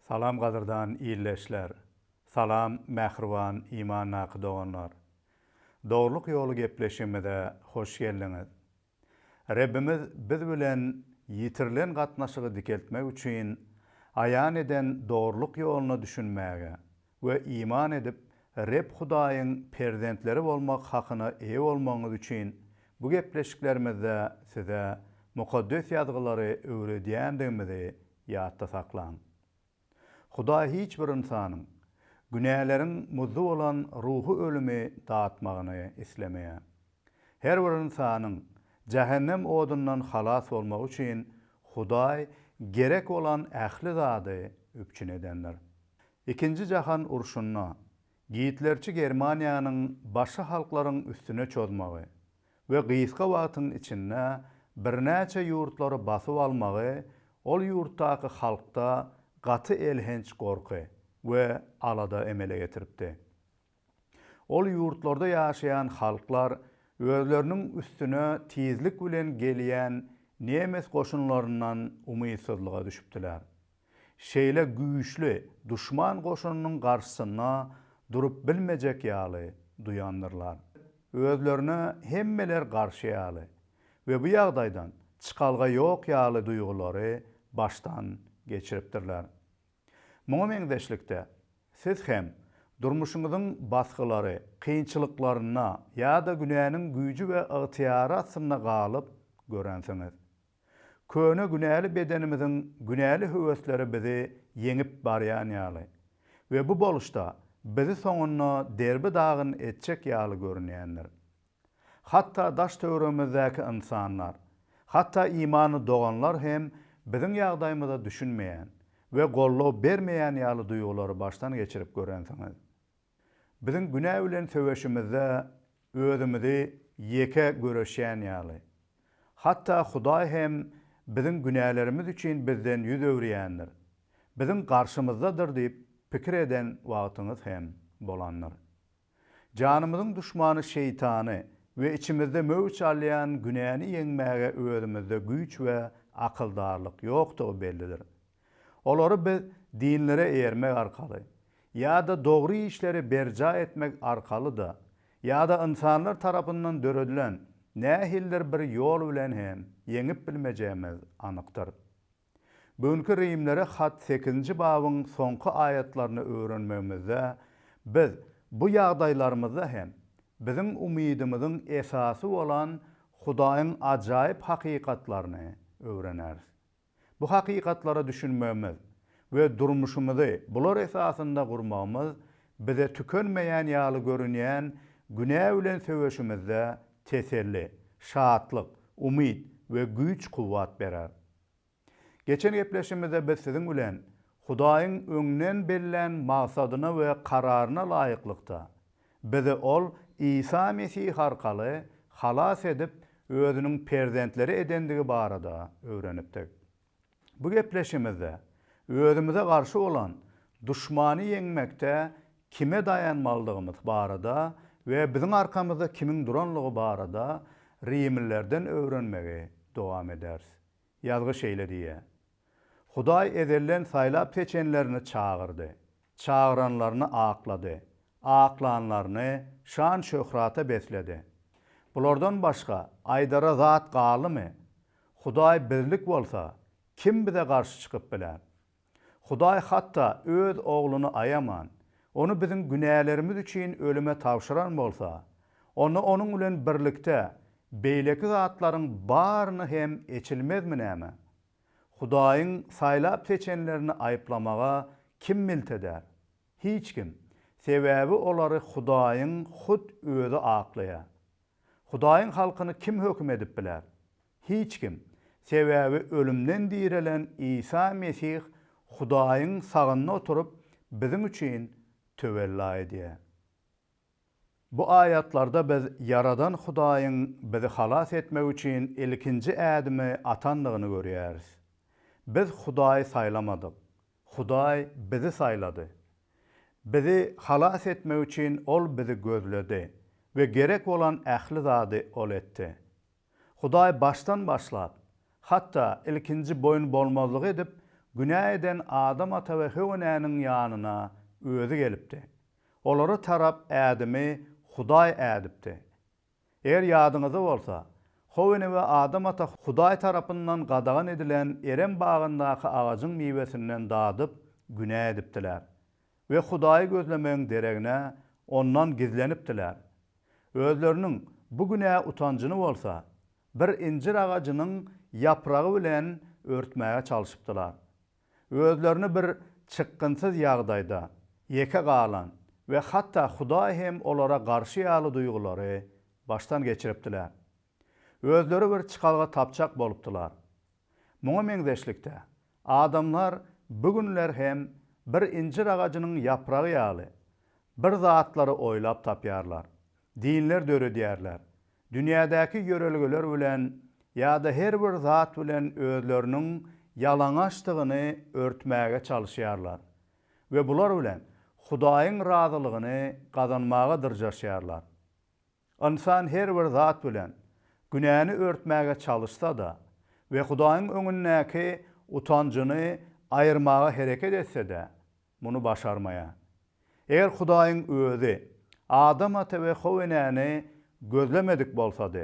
Salam qadırdan iyilleşler. Salam mährwan iman naqy olanlar. Doğruluk yolu gepleşimide hoş geldiňiz. Rabbimiz biz bilen yitirilen gatnaşygy dikeltmek üçin ayan eden doğruluk yolunu düşünmäge we iman edip Reb Hudaýyň perzentleri bolmak hakyna eýe bolmagyňyz üçin bu gepleşiklerimizde size mukaddes ýazgylary öwredýändigimizi ýatda saklaň. Hudaý hiç bir insanyň günälerin muzdu bolan ruhu ölümi dağıtmagyny islemeýär. Her bir insanyň cehennem odundan halas bolmak üçin Hudaý gerek olan ähli zady öpçün edenler. İkinci jahan urşunna Giýitlerçi Germaniýanyň başga halklaryň üstüne çözmegi we gysga wagtyň içinde birnäçe ýurtlary basyp almagy ol ýurtdaky halkda gaty elhenç gorky we alada emele getiripdi. Ol ýurtlarda ýaşaýan halklar özleriniň üstüne tizlik bilen gelýän nemes goşunlaryndan umytsızlyga düşüpdiler. Şeýle güýçli düşman goşunynyň garşysyna durup bilmejek ýaly duýandyrlar. Özlerine hemmeler garşy ýaly we bu ýagdaýdan çykalga ýok ýaly duýgulary baştan geçiripdirler. Muňa meňdeşlikde siz hem durmuşyňyzyň baskylary, kynçylyklaryna ýa-da günäniň güýji we ygtyýary asyna galyp görensiňiz. Köne günäli bedenimiziň günäli höwesleri bizi yeňip barýan ýaly we bu boluşda bizi soňuna derbi dagyn etjek ýaly görünýändir. Hatta daş töweremizdäki insanlar, hatta imany doganlar hem biziň ýagdaýymyza düşünmeýän we gollaw bermeýän ýaly duýgulary baştan geçirip görensiňiz. Biziň günä bilen söweşimizde özümizi ýeke göreşýän ýaly. Hatta Hudaý hem biziň günälerimiz üçin bizden ýüz öwrýändir. Biziň garşymyzdadyr diýip pikir eden wagtyňyz hem bolanlar. Janymyzyň düşmany şeytany we içimizde möwç alýan günäni ýeňmäge özümizde güýç we akyldarlyk ýokdugy bellidir. Olary biz dinlere eýermek arkaly, ýa-da dogry işleri berja etmek arkaly da, ýa-da insanlar tarapyndan döredilen nähildir bir ýol bilen hem ýeňip bilmejämiz anykdyr. Bugünkü Rimlere hat 8-nji babyň soňky ayatlaryny öwrenmegimizde biz bu ýagdaýlarymyzda hem biziň umydymyzyň esasy bolan Hudaýyň ajaýyp hakykatlaryny öwrenäris. Bu hakykatlara düşünmegimiz we durmuşymyzy bular esasynda gurmagymyz bize tükenmeýän ýaly görünýän günä bilen söweşimizde teselli, şatlyk, umyd we güýç kuwwat berer. Geçen gepleşimizde biz siziň bilen Hudaýyň öňden berilen maksadyna we kararyna laýyklykda bizi ol İsa Mesih arkaly halas edip özüniň perzentleri edendigi barada öwrenipdik. Bu gepleşimizde özümize garşy olan düşmany ýeňmekde kime dayanmalydygymyz barada we biziň arkamyzda kimiň duranlygy barada Rimlilerden öwrenmegi dowam ederiz. Ýazgy şeýle diýär. Hudaý ezelden saýlap seçenlerini çağırdı. Çağıranlarını aklady. Aklanlarını şan şöhrata besledi. Bulardan başka aydara zat galymy? Hudaý birlik bolsa kim bize garşy çykyp biler? Hudaý hatta öz ogluny ayaman, onu biziň günälerimiz üçin ölüme tawşyran bolsa, onu onuň bilen birlikde beýleki zatlaryň baryny hem eçilmezmi näme? Hudaýyň saýlap seçenlerini aýplamaga kim milt eder? Hiç kim. Sebäbi olary Hudaýyň hud özü aklaýar. Hudaýyň halkyny kim hökm edip biler? Hiç kim. Sebäbi ölümden direlen İsa Mesih Hudaýyň sagynyna oturup biziň üçin töwella edýär. Bu ayatlarda biz yaradan Hudaýyň bizi halas etmek üçin ilkinji ädimi atandygyny görýäris. Biz Hudaýy saýlamadyk. Hudaý bizi saýlady. Bizi halas etmek üçin ol bizi gözledi we gerek bolan ähli zady ol etdi. Hudaý baştan başlap, hatta ilkinji boyun bolmazlyk edip günah eden Adam ata ve Hüvne'nin yanına özü gelipdi. Oları tarap Adem'i Huday edipdi. Eğer yadınızda bolsa, Hüvne ve Adam ata Huday tarapından qadağan edilen eren bağındaki ağacın meyvesinden dadıp günah edipdiler. Ve Hudaýy gözlemeň deregine ondan gizlenipdiler. Özlerinin bu günah utancını bolsa, bir incir ağacının yaprağı bilen örtmäge çalışypdylar. Özlerini bir çıkkınsız ýagdaýda, ýeke galan ve hatta Hudaý hem olara garşy ýaly duýgulary baştan geçiripdiler. Özleri bir çıkalga tapçak bolupdylar. Muňa meňzeşlikde adamlar bugünler hem bir incir ağacının yaprağı ýaly bir zatlary oýlap tapýarlar. Dinler döre diýerler. Dünýädäki ýörelgeler bilen ýa-da her bir zat bilen özleriniň ýalaňaçdygyny örtmäge çalışýarlar. Ve bular bilen Hudaýyň razylygyny gazanmaga dyrjaşýarlar. İnsan her bir zat bilen günäni örtmäge çalışsa da ve Hudaýyň öňündäki utancını ayırmaga hereket etse de bunu başarmaya. Eğer Hudaýyň özü Adam ata ve Hüvne'ni gözlemedik bolsady,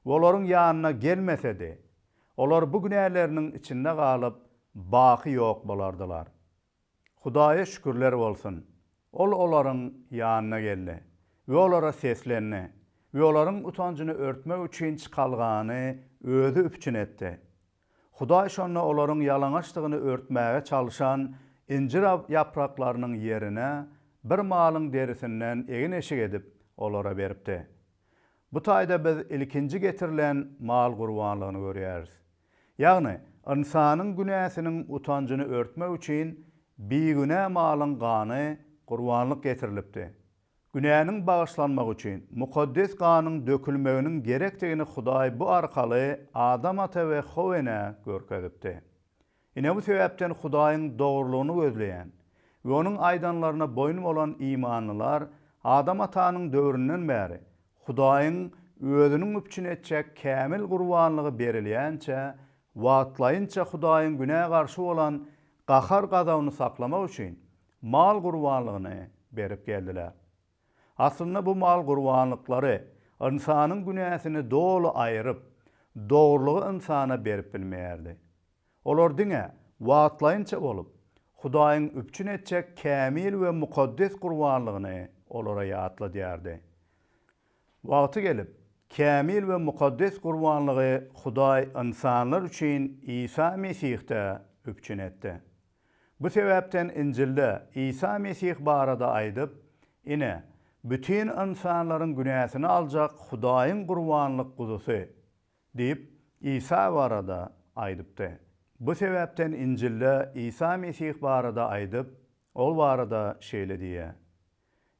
olaryň ýanyna gelmesedi, olar bu günäleriniň içinde galyp baky ýok bolardylar. Hudaýa şükürler bolsun. Ol olaryň ýanyna geldi we olara seslenni we olaryň utancını örtmek üçin çykalgany özü üpçün etdi. Hudaý şonda olaryň ýalaňaçdygyny örtmäge çalışan incir yapraklarynyň yerine bir malyň derisinden egin eşik edip olara beripdi. Bu taýda biz ilkinji getirilen mal gurbanlygyny görýäris. Ýagny insanyň günäsiniň utancını örtmek üçin bir malyň gany gurbanlyk getirilipdi. Günäniň bagyşlanmagy üçin mukaddes ganyň dökülmeginiň gerekdigini Hudaý bu arkaly Adam ata we Hüvne görkezipdi. Ine bu sebäpden Hudaýyň dogrulygyny gözleýän we onun aýdanlaryna boyun bolan imanlılar Adam atanyň döwründen bäri Hudaýyň özüniň üpçün etjek kämil gurbanlygy berilýänçe wagtlaýynça Hudaýyň günäge garşy bolan gahar gazawyny saklamak üçin mal gurbanlygyny berip geldiler. Aslında bu mal gurbanlyklary insanyň günäsini dolu aýryp dogrulygy insana berip bilmeýärdi. Olar diňe wagtlaýynça bolup Hudaýyň üpçün etjek kämil we mukaddes gurbanlygyny olara ýatla diýerdi. Wagty gelip, kämil we mukaddes gurbanlygy Hudaý insanlar üçin İsa Mesihde üpçün etdi. Bu sebäpden İncilde İsa Mesih barada aýdyp, ine bütün insanlaryň günäsini aljak Hudaýyň gurbanlyk gudusy diýip İsa barada aýdypdy. Bu sebäpden İncilde İsa Mesih barada aýdyp, ol barada şeýle diýär.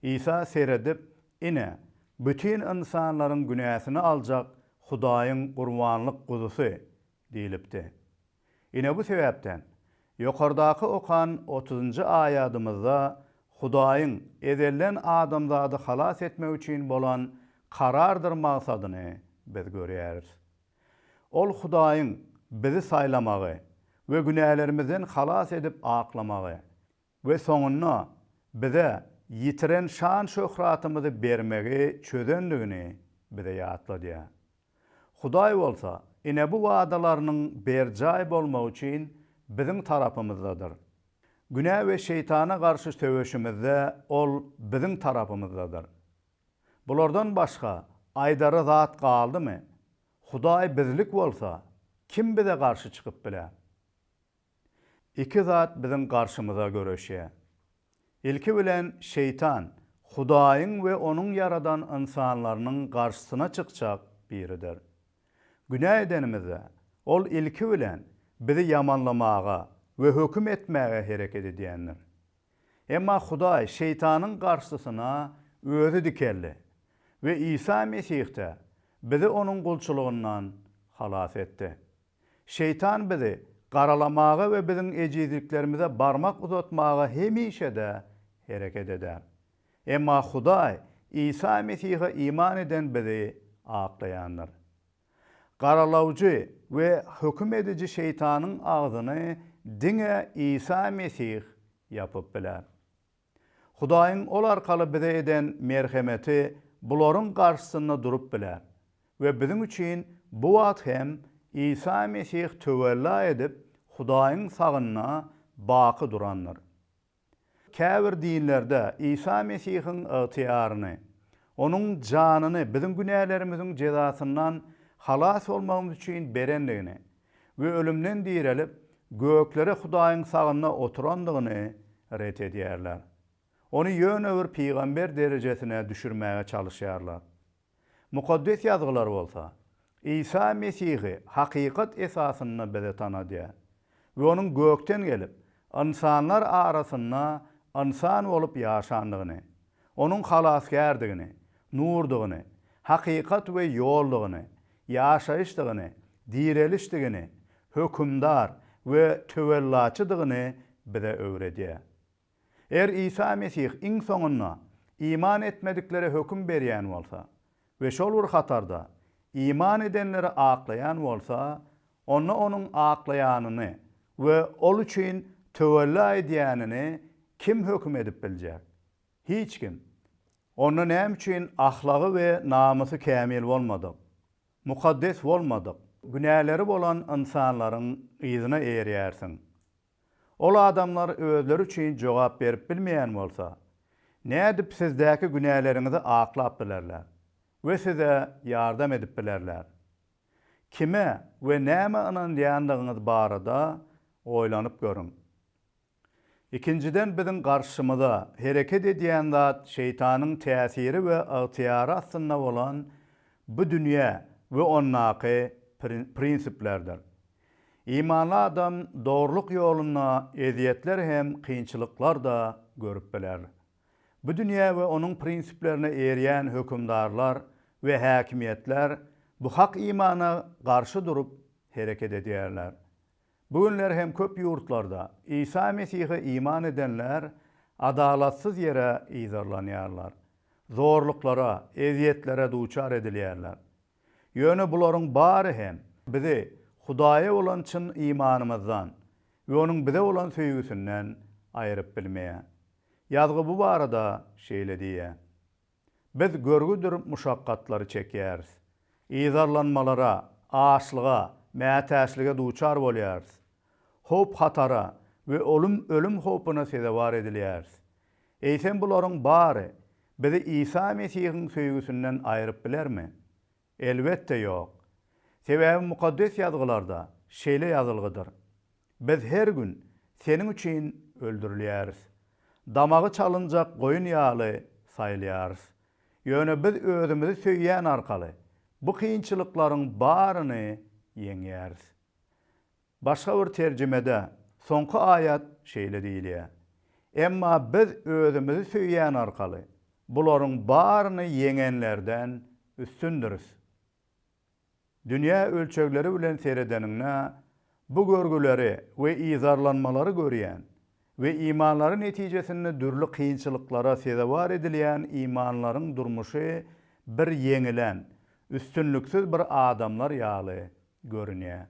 İsa seredip, ine bütün insanlaryň günäsini aljak Hudaýyň gurbanlyk gudusy diýilipdi. Ine bu sebäpden ýokardaky okan 30-njy aýatymyzda Hudaýyň ezelden adamzady halas etmek üçin bolan karardyr maksadyny biz görýäris. Ol Hudaýyň bizi saylamagy we günälerimizden halas edip aklamagy we soňunda bize yitiren şan şöhratymyzy bermegi çözendigini bize ýatladyar. Hudaý bolsa, ine bu wagdalarynyň berjaý bolmagy üçin bizim tarapymyzdadyr. Günah we şeytana garşy söwüşimizde ol bizim tarapymyzdadyr. Bulardan başga aýdara zat galdymy? Hudaý bizlik bolsa, kim bize garşy çykyp biler? İki zat bizim garşymyza göreşýär. İlki bilen şeytan, Hudaýyň we onuň yaradan insanlarynyň garşysyna çykjak biridir. Günah edenimizde ol ilki bilen bizi yamanlamaga we höküm etmäge hereket edýändir. Emma Hudaý şeytanyň garşysyna özü dikeldi we İsa Mesihde bizi onuň gulçulygyndan halas etdi. Şeytan bizi garalamaga we bizim ejizliklerimize barmak uzatmaga hemişe de hereket eder. Emma Hudaý İsa Mesih'e iman eden bizi aklayanlar. Garalawjy we höküm edici şeytanyň agzyny diňe İsa Mesih yapıp biler. Hudaýyň ol arkaly bize eden merhemeti bularyň garşysynda durup biler we biziň üçin bu wagt hem İsa Mesih töwella edip Hudaýyň sagyna baky duranlar. Käbir dinlerde İsa Mesihiň ygtyýaryny, onuň janyny biziň günälerimiziň jezasyndan halas bolmagymyz üçin berendigini we ölümden dirilip göklere Hudaýyň sagyna oturandygyny ret edýärler. Onu ýöne bir peýgamber derejesine düşürmäge çalyşýarlar. Mukaddes ýazgylar bolsa, İsa Mesihi hakykat esasyny bize tanadýar we onuň gökden gelip insanlar arasynda insan bolup ýaşandygyny, onuň halasgärdigini, nurdugyny, hakykat we ýoldugyny, ýaşaýyşdygyny, direlişdigini, hökümdar we töwellaçydygyny bize öwredýär. Er İsa Mesih iň soňunda iman etmedikleri höküm berýän bolsa we şol bir hatarda iman edenleri aklayan bolsa, onu onuň aklaýanyny we ol üçin tövella edýänini kim höküm edip biljek? Hiç kim. Onu näme üçin ahlagy we namusy kämil bolmadyk, mukaddes bolmadyk, günäleri bolan insanlaryň ýyzyna eýerýärsiň. Ol adamlar özleri üçin jogap berip bilmeýän bolsa, nädip sizdäki günäleriňizi aklap bilerler we size ýardam edip bilerler. Kime we näme inanýandygyňyz barada oýlanyp görüň. İkinciden biziň garşymyza hereket edýän zat şeytanyň täsiri we ygtyýary astynda bolan bu dünýä we onnaky prinsiplerdir. İmanly adam doğruluk ýoluna eziýetler hem kynçylyklar da görüp biler. Bu dünýä we onuň prinsiplerine erýän hökümdarlar we häkimiýetler bu hak imana garşy durup hereket edýärler. Bugünler hem köp ýurtlarda İsa Mesih'e iman edenler adalatsız yere izarlanýarlar. Zorluklara, eziyetlere duçar edilýärler. Ýöne bularyň bary hem bizi Hudaýa olan çyn imanymyzdan we onuň bize olan söýgüsinden aýryp bilmeýär. Ýazgy bu barada şeýle diýär. Biz görgüdür muşakkatlary çekýäris. İzarlanmalara, açlyga, mätäçlige duçar bolýarys. Hop hatara we ölüm hopuna sezewar edilýäris. Eýsem bularyň bary bizi İsa Mesihiň söýgüsinden aýryp bilermi? Elbetde ýok. Sebäbi mukaddes ýazgylarda şeýle ýazylgydyr. Biz her gün seniň üçin öldürilýäris. Damagy çalynjak goýun ýaly saýlýarys. Ýöne biz özümizi söýýän arkaly bu kynçylyklaryň baryny ýeňýäris. Başga bir terjimede soňky aýat şeýle diýilýär. Emma biz özümizi söýýän arkaly bularyň baryny ýeňenlerden üstündüriz. Dünýä ölçegleri bilen seredeniňne bu görgüleri we izarlanmalary görýän we imanlary netijesinde dürli kynçylyklara sezewar edilýän imanlaryň durmuşy bir ýeňilen, üstünlüksiz bir adamlar ýaly görünýär.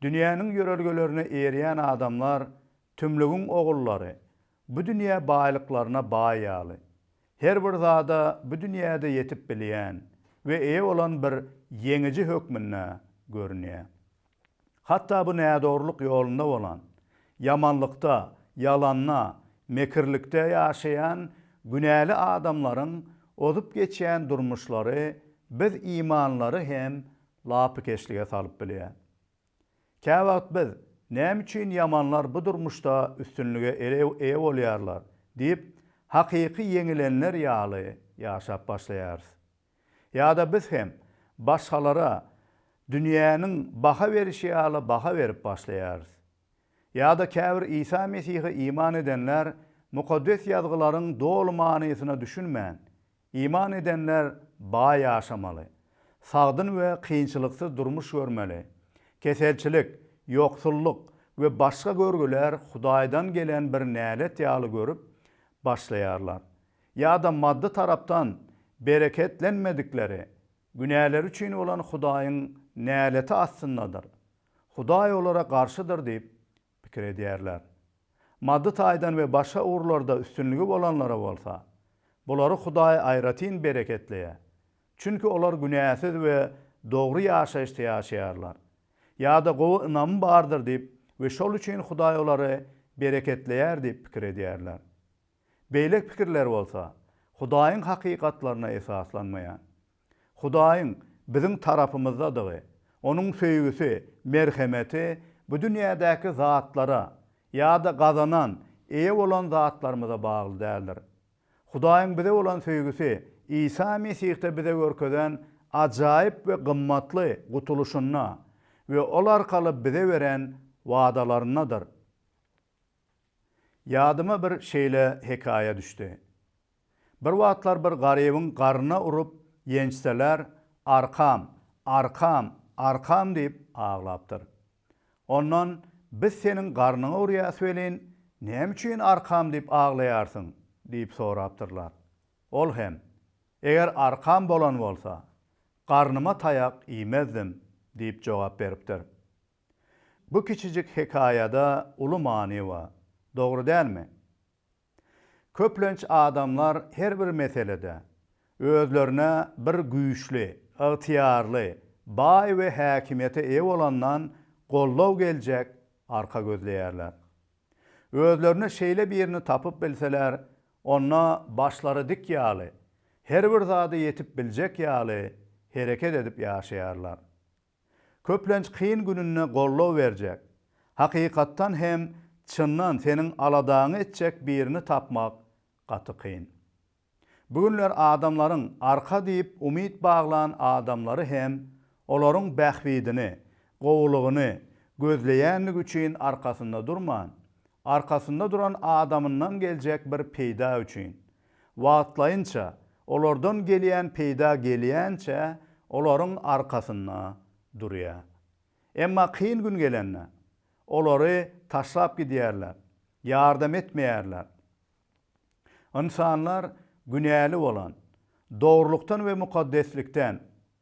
Dünýäniň ýörelgelerine erýän adamlar, tümlügiň ogullary, bu dünýä baýlyklaryna baý ýaly. Her bir zada bu dünýäde yetip bilýän we eýe olan bir ýeňici hökmüne görünýär. Hatta bu nädorluk ýolunda bolan, yamanlykda, yalanna, mekirlikde ýaşaýan günäli adamlaryň ozup geçýän durmuşlary biz imanlary hem lapykeşlige salyp bilýär. Käwagt biz näme üçin yamanlar bu durmuşda üstünlüge eýe bolýarlar diýip hakyky ýeňilenler ýaly ýaşap başlaýarys. Ýa-da biz hem başgalara dünýäniň baha berişi ýaly baha berip başlaýarys. Ýa-da käbir İsa Mesih'e iman edenler mukaddes ýazgylaryň dolu manysyna düşünmän, iman edenler baý ýaşamaly, sagdyn we kynçylyksyz durmuş görmeli. Keselçilik, ýoksulluk we başga görgüler Hudaýdan gelen bir nälet ýaly görüp başlaýarlar. Ýa-da maddi tarapdan bereketlenmedikleri, günäleri üçin olan Hudaýyň näleti astyndadyr. Hudaý olara garşydyr diýip pikir edýärler. Maddy taýdan we başga uğurlarda üstünlügi bolanlara bolsa, bulary Hudaý aýratyn bereketleýär. Çünki olar günäsiz we dogry ýaşaýyşda ýaşaýarlar. Ýa-da gowy ynam bardyr diýip we şol üçin Hudaý olary bereketleýär diýip pikir edýärler. Beýlek pikirler bolsa, Hudaýyň hakykatlaryna esaslanmaýan. Hudaýyň biziň tarapymyzdadygy, onuň söýgüsi, merhemeti bu dünýädäki zatlara ýa-da gazanan, eýe bolan zatlarymyza bagly däldir. Hudaýyň bize bolan söýgüsi İsa Mesih'te bize görkeden ajaýyp we gymmatly gutuluşuna we ol arkaly bize beren wadalaryndadyr. Ýadyma bir şeýle hekaýa düşdi. Bir wagtlar bir garybyň garna urup ýençseler arkam, arkam, arkam diýip aglapdyr. Ondan biz senin garnyňa urýas welin, näme üçin arkam diýip aglaýarsyň diýip sorapdyrlar. Ol hem, eger arkam bolan bolsa, garnyma taýak iýmezdim diýip jogap beripdir. Bu kiçijik hekaýada uly many bar. Dogry dälmi? Köplenç adamlar her bir meselede özlerine bir güýçli, ygtyýarly, baý we häkimete eýe bolandan gollaw geljek arka gözleýärler. Özlerine şeýle birini tapyp bilseler, ona başlary dik ýaly, her bir zady yetip biljek ýaly hereket edip ýaşaýarlar. Köplenç kyn gününe gollaw berjek, hakykatdan hem çyndan senin aladagyny etjek birini tapmak gaty kyn. Bugünler adamlaryň arka diýip umyt baglan adamlary hem olaryň bähbidini, gowulugyny gözleýänlik üçin arkasynda durman, arkasynda duran adamyndan geljek bir peýda üçin. Wagtlaýynça, olardan gelýän peýda gelýänçe olaryň arkasynda durýar. Emma kyn gün gelende olary taşlap gidýärler, ýardam etmeýärler. İnsanlar günäli bolan, dogrulukdan we mukaddeslikden,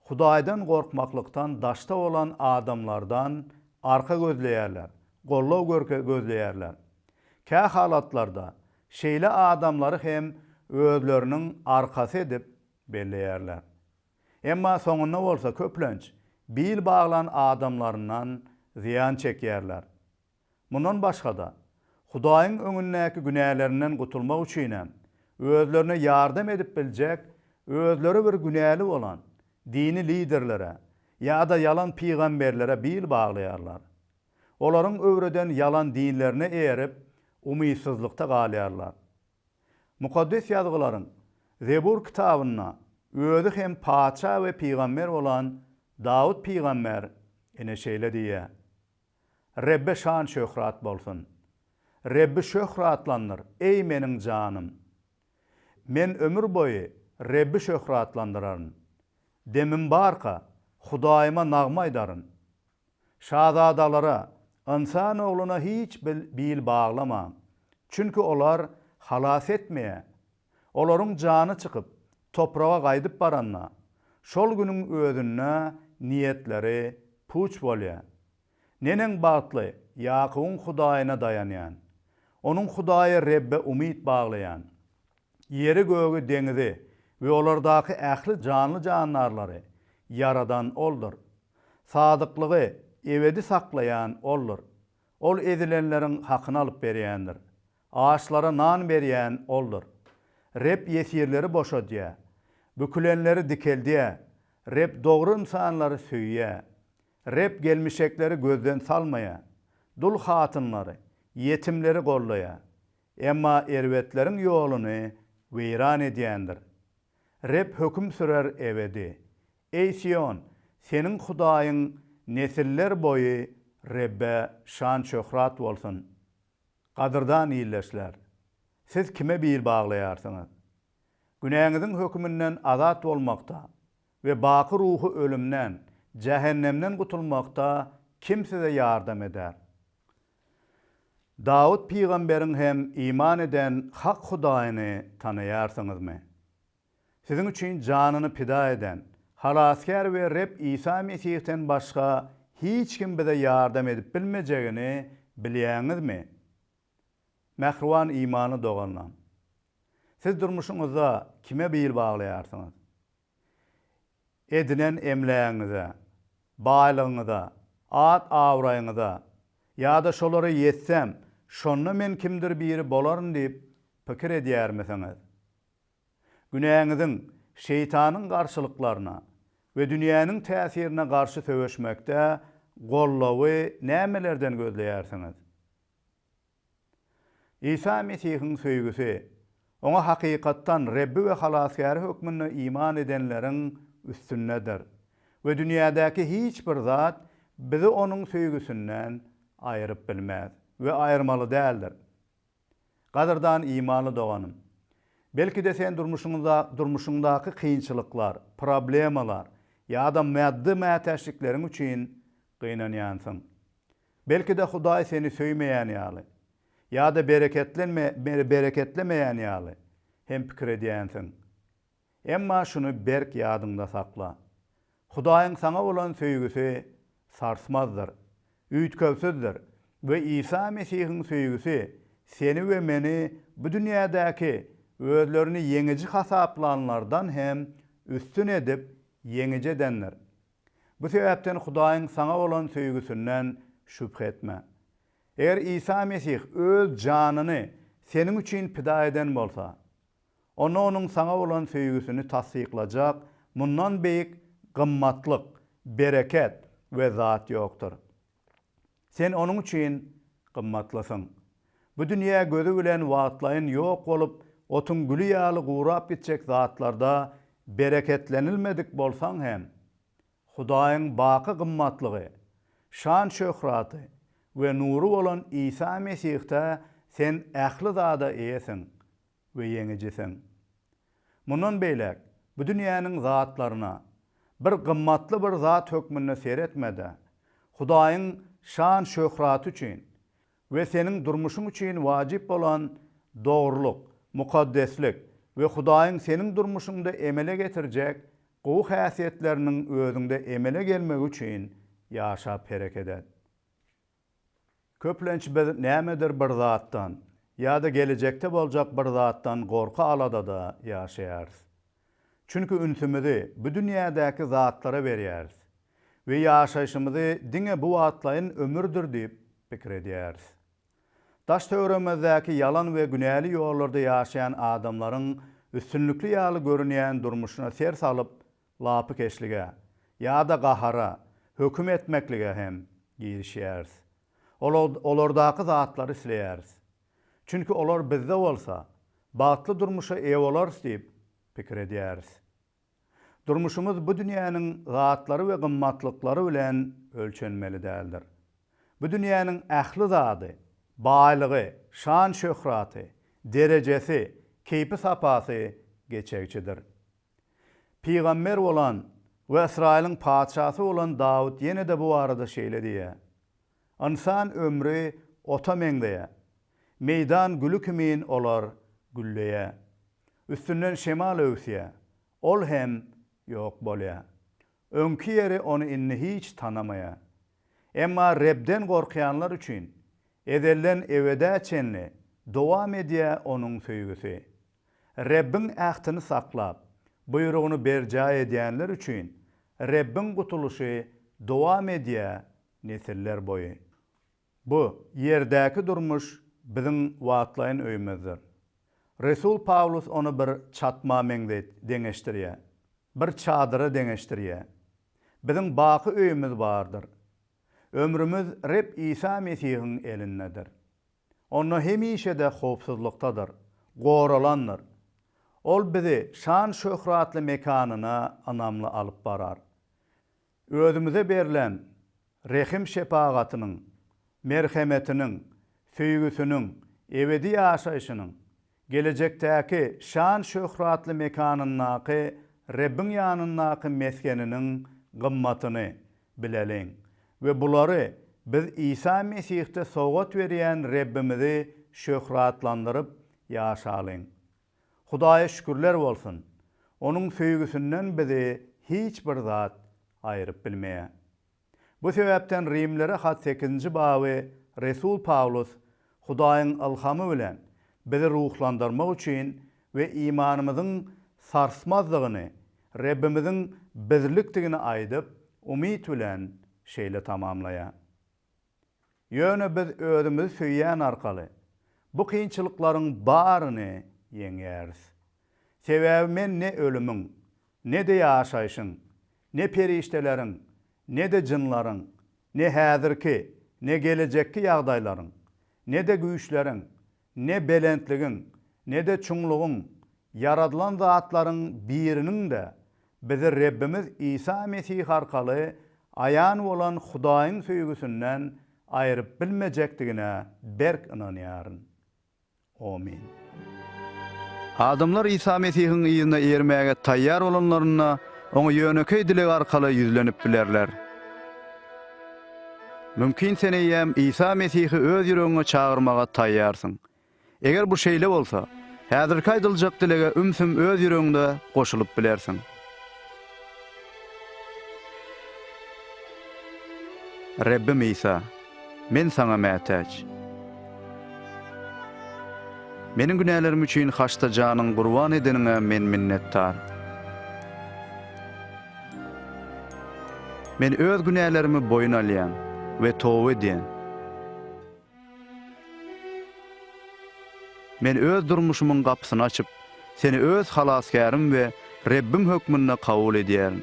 Hudaýdan gorkmaklykdan daşta olan adamlardan arka gözleýärler, gollaw gözleýärler. Kä halatlarda şeýle adamlary hem özleriniň arkasy edip belleýärler. Emma soňunda bolsa köplenç bil baglan adamlaryndan ziyan çekýärler. Mundan başga da Hudaýyň öňündäki günälerinden gutulmak üçin özlerine ýardam edip biljek, özleri bir günäli bolan dini liderlere ýa-da yalan peýgamberlere bil baglaýarlar. Olaryň öwreden yalan dinlerine eýerip umytsızlykda galýarlar. Mukaddes ýazgylaryň Zebur kitabyna özü hem paça we peýgamber bolan Dawud peýgamber ene şeýle diýär. Rebbe şan şöhrat bolsun. Rebbe şöhratlandyr ey meniň janym. Men ömür boyu Rebbe şöhratlandyraryn. Demim barka Hudaýyma nagma aýdaryn. Şazadalara, insan ogluna hiç bil baglama. Çünkü olar halas etmeýe. Olaryň jany çykyp toprağa gaýdyp baranna. Şol günüň özünde niyetleri puç bolýar. Nenen batly Yakubyň Hudaýyna dayanýan. Onuň Hudaýy Rebbe umyt baglaýan. Yeri göğü deňizi we olardaky ähli canly janlarlary yaradan oldur. Sadyklygy ebedi saklayan oldur. Ol edilenleriň hakyny alyp berýändir. Ağaçlara nan berýän oldur. Reb yesirleri boşadýar. Bükülenleri dikeldiýär. Reb dogry insanlary söýýär. Reb gelmişekleri gözden salmaýar. Dul hatynlary, yetimleri gollaýar. Emma erwetleriň ýoluny weýran edýändir. Reb höküm sürer ebedi. Ey Sion, senin Hudaýyň nesiller boyu Rebbe şan şöhrat bolsun. Gadyrdan ýyleşler. Siz kime bil baglaýarsyňyz? Günäňiziň hökmünden azat bolmakda we baky ruhy ölümden, cehennemden gutulmakda kim size ýardam eder? Dawud peýgamberiň hem iman eden hak Hudaýyny tanaýarsyňyzmy? Sizin üçin janyny pida eden, halaskar we Reb İsa Mesih'ten başga hiç kim bize ýardam edip bilmejegini bilýäňizmi? Mähruwan imany doganlar. Siz durmuşuňyzda kime beýil baglaýarsyňyz? Edinen emläňize, baýlygyňyza, at awraýyňyza, ýa-da şolary ýetsem, şonda men kimdir biri bolaryn diýip pikir edýärmisiňiz? Günäňiziň şeytanyň garşylyklaryna we dünýäniň täsirine garşy söwüşmekde gollawy nämelerden gözleýärsiňiz? İsa Mesihiň söýgüsi, oňa hakykatdan Rebbi we Halasgary hökmüne iman edenleriň üstünnedir we dünýädäki hiç bir zat bizi onuň söýgüsinden aýryp bilmez we aýyrmaly däldir. Gadyrdan imanly doganym. Belki de sen durmuşuňdaky kynçylyklar, problemalar ýa-da maddi mätäşlikleriň üçin gynanýansyň. Belki de Hudaý seni söýmeýän ýaly ýa-da bereketlemeýän ýaly hem pikir edýänsiň. Emma şunu berk ýadyňda sakla. Hudaýyň saňa bolan söýgüsi sarsmazdyr, üýtgewsizdir we İsa Mesihiň söýgüsi seni we meni bu dünýädäki özlerini yeňici hasaplanlardan hem üstün edip yeňici edenler. Bu sebäpden Hudaýyň saňa bolan söýgüsinden şüphe etme. Eger İsa Mesih öz janyny senin üçin pida eden bolsa, onuň saňa bolan söýgüsini tasdiklajak mundan beýik gymmatlyk, bereket we zat ýokdur. Sen onuň üçin gymmatlysyň. Bu dünýä gözü bilen wagtlaýyn ýok bolup, otun gülü ýaly gurap gitjek zatlarda bereketlenilmedik bolsaň hem, Hudaýyň baky gymmatlygy, şan şöhraty we nuru bolan İsa Mesihde sen ähli zada eýesiň we yeňijisiň. Mundan beýlek, bu dünýäniň zatlaryna bir gymmatly bir zat hökmüne seretmede, Hudaýyň şan şöhraty üçin we senin durmuşyň üçin wajip bolan dogruluk, mukaddeslik we Hudaýyň senin durmuşyňda emele getirjek gowy häsiýetleriniň özüňde emele gelmek üçin ýaşap hereket et. Köplenç biz nämedir bir zatdan ýa-da gelecekde boljak bir zatdan gorka alada da ýaşaýarys. Çünki ünsümizi bu dünýädäki zatlara berýäris we ýaşaýşymyzy diňe bu atlaýyn ömürdür diýip pikir edýäris. Daş töweremizdäki yalan we günäli ýollarda ýaşaýan adamlaryň üstünlükli ýaly görünýän durmuşyna ser salyp lapy keşlige ýa-da gahara, höküm etmeklige hem girişýäris. Olardaky zatlary isleýäris. Çünki olar bizde bolsa, batly durmuşa eýe bolars diýip pikir edýäris. Durmuşymyz bu dünýäniň zatlary we gymmatlyklary bilen ölçenmeli däldir. Bu dünýäniň ähli zady, baýlygy, şan şöhraty, derecesi, keypi sapasy geçekçidir. Peygamber bolan we Israýlyň padşasy bolan Dawud ýene de bu arada şeýle diýär. İnsan ömrü ota meňdeýär. Meydan gülü kimin olar gülleýär. Üstünden şemal öwsýär. Ol hem ýok bolýar. Öňki ýeri onu inni hiç tanamaýar. Emma Rebden gorkýanlar üçin ezelden ebede çenli dowam edýär onuň söýgüsi. Rebbin ähtyny saklap, buyrugunu berja edýänler üçin Rebbin gutuluşy dowam edýär nesiller boýy. Bu ýerdäki durmuş biziň wagtlaýyn öýmezdir. Resul Paulus onu bir çatma meňde deňeşdirýär. Bir çadyra deňeşdirýär. Biziň baky öýümüz bardyr. Ömrümüz Reb İsa Mesihiň elindedir. Onu hemişe de hopsuzluktadır, goralanır. Ol bizi şan şöhratly mekanyna anamly alyp barar. Özümüze berilen rehim şepaгаtynyň, merhemetiniň, söýgüsiniň, ebedi ýaşaýşynyň, gelecekdäki şan şöhratly mekanynyňky Rebbin ýanyndaky meskeniniň gymmatyny bileliň we bulary biz İsa Mesihde sowgat berýän Rebbimizi şöhratlandyryp ýaşalyň. Hudaýa şükürler bolsun. Onuň söýgüsinden bizi hiç bir zat aýryp bilmeýär. Bu sebäpden Rimlere hat 8-nji baby Resul Pawlus Hudaýyň ilhamy bilen bizi ruhlandyrmak üçin we imanymyzyň sarsmazlygyny, Rabbimiziň birlikdigini aýdyp, umyt bilen şeýle tamamlaýar. Ýöne biz özümizi söýýän arkaly bu kynçylyklaryň baryny ýeňäris. Sebäbi men ne ölümüň, ne de ýaşaýşyň, ne perişteleriň, ne de jynlaryň, ne häzirki, ne gelecekki ýagdaýlaryň, ne de güýçleriň, ne belentligiň, ne de çuňlugyň, yaradylan zatlaryň biriniň de bizi Rabbimiz İsa Mesih arkaly aýan bolan Hudaýyň söýgüsünden aýryp bilmejekdigine berk inanýaryn. Amin. Adamlar İsa Mesihiň ýygyna ermäge taýýar bolanlaryna oňa ýönekey dilek arkaly ýüzlenip bilerler. Mümkin sen eýem İsa Mesihi öz ýüregiňe çagyrmaga taýýarsyň. Eger bu şeýle bolsa, häzirki aýdyljak dilege ümsüm öz ýüregiňde goşulyp bilersiň. Rabbim İsa, men sana mätäç. Meniň günälerim üçin haçta janyň gurban edenine men minnettar. Men öz günälerimi boyun alýan we towba edýän. Men öz durmuşumyň gapysyny açyp, seni öz halaskarym we Rabbim hökmüne kabul edýärim.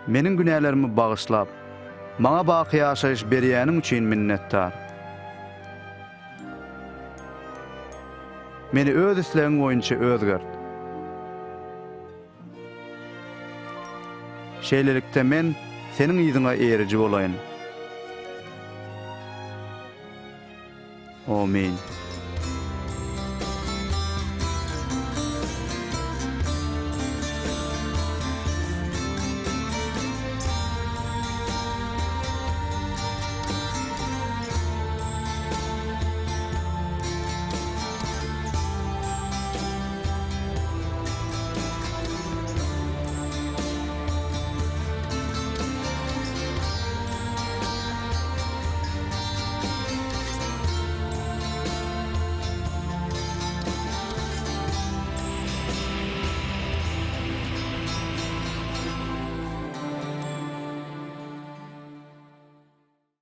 Meniň günälerimi bagyşlap, maňa baky ýaşaýyş berýäniň üçin minnettar. Meni öz islegiň boýunça özgert. Şeýlelikde men seniň ýyzyňa eriji bolaýyn. Amin.